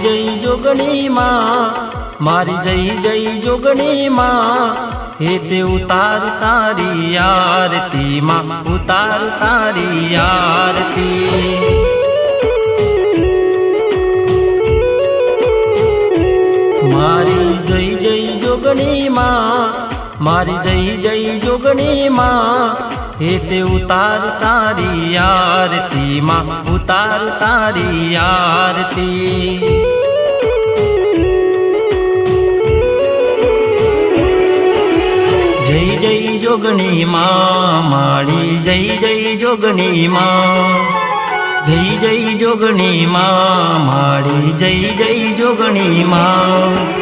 जय जोगणी माँ, मारी जय जय जोगणी माँ। हे ते उतार तारी आरती माँ, उतार तारी आरती। मारी जय जय जोगणी माँ, मारी जय जय जोगणी माँ। हे ते उतार तारी आरती माँ, उतार तारी आरती। जय जय जोगणी माँ, मारी जय जय जोगणी माँ। जय जय जोगणी माँ, मारी जय जय जोगणी माँ।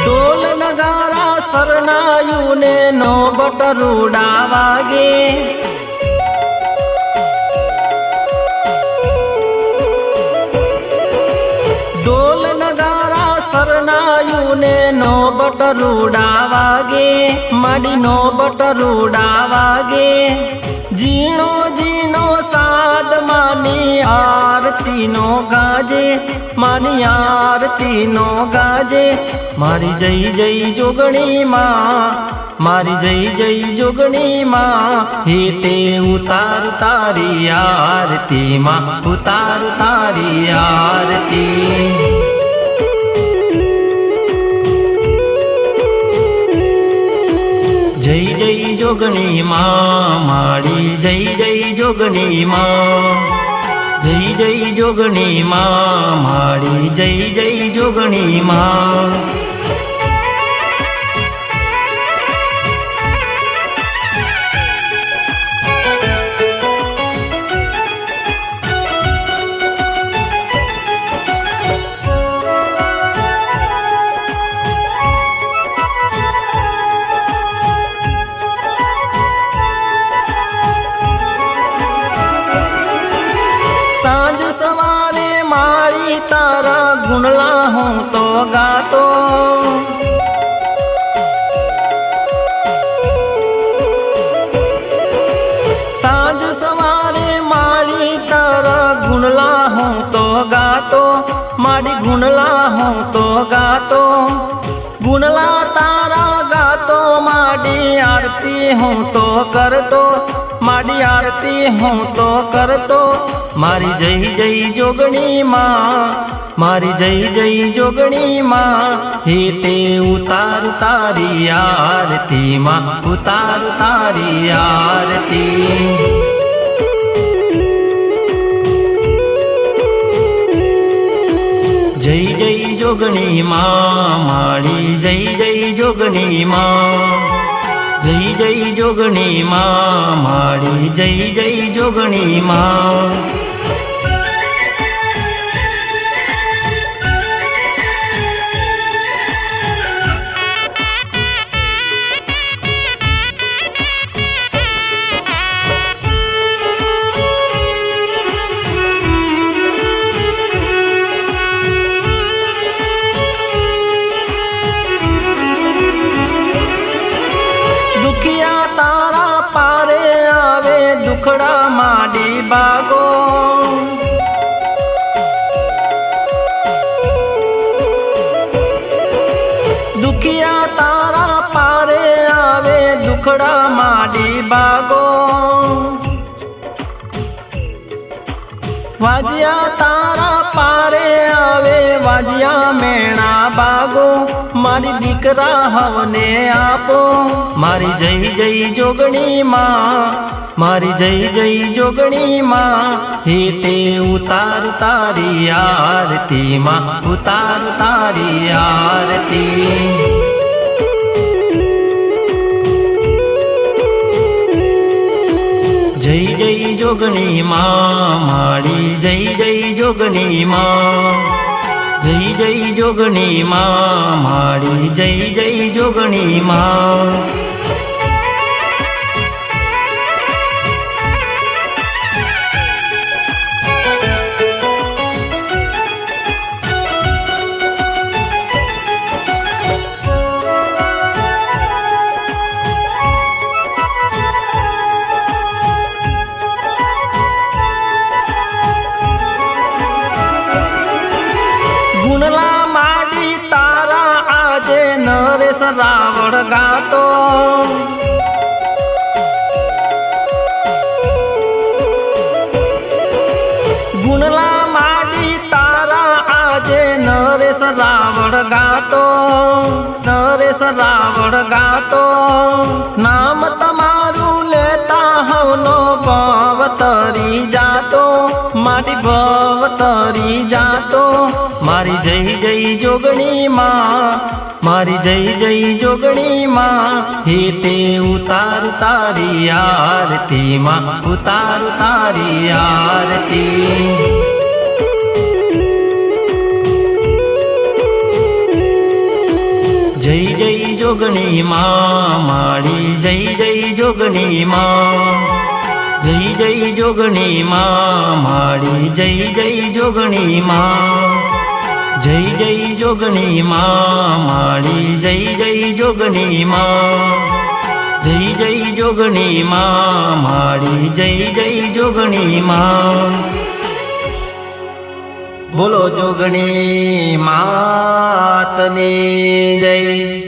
ढोल नगारा शरणायु ने नो बटरूडा वागे। ढोल नगारा शरणायु ने नो बटरूडा वागे, माडी नो बटरूडा वागे। जीणो जीणो साद मानी आरती नो गाजे, मानी आरती नो गाजे। मारी जय जय जोगणी माँ, मारी जय जय जोगणी माँ। हे ते उतार तारी आरती माँ, उतार तारी आरती। जय जय जोगणी माँ, मारी जय जय जोगणी माँ। जय जय जोगणी माँ, मारी जय जय जोगणी माँ। सांझ सवारे मारी तारा गुणला हूँ तो गातो। सांझ सवारे मारी तारा गुणला हूँ तो गातो, मारी गुणला हूँ तो गातो। गुणला तारा गातो, माडी आरती हूँ तो करतो, माडी आरती हूँ तो करतो। मारी जय जय जोगणी माँ, मारी जय जय जोगणी माँ। हे ते उतार तारी आरती माँ, उतार तारी आरती। जय जय जोगणी माँ, मारी जय जय जोगणी माँ। जय जय जोगणी माँ, मारी जय जय जोगणी माँ। दुखिया तारा पारे आवे, दुखड़ा माडी बागो। दुखिया तारा पारे आवे, दुखड़ा माडी बागो। वाजिया तारा पारे आवे, वाजिया मेणा बागो। मारी दीकरा हवने आपो, मारी जय जय जोगणी माँ, मारी जय जय जोगणी माँ। हे ते उतार तारी आरती माँ, उतार तारी आरती। जय जय जोगणी माँ, मारी जय जय जोगणी माँ। जय जय जोगणी माँ, मारी जय जय जोगणी माँ। શ્રાવણ ગાતો ગુણલા માડી તારા આજે નરેશ રાવણ ગાતો નરેશ રાવણ ગાતો નામ તમારું લેતા હવનો ભવ તરી જાતો મારી ભવ તરી જાતો મારી જય જય જોગણી માં મારી જય જય જોગણી માં હે તે ઉતાર તારી આરતી માં ઉતાર તારી આરતી જય જય જોગણી માં મારી જય જય જોગણી માં જય જય જોગણી માં મારી જય જય જોગણી માં જય જય જોગણી માં મારી જય જય જોગણી માં જય જય જોગણી માં મારી જય જય જોગણી માં બોલો જોગણી માતની જય।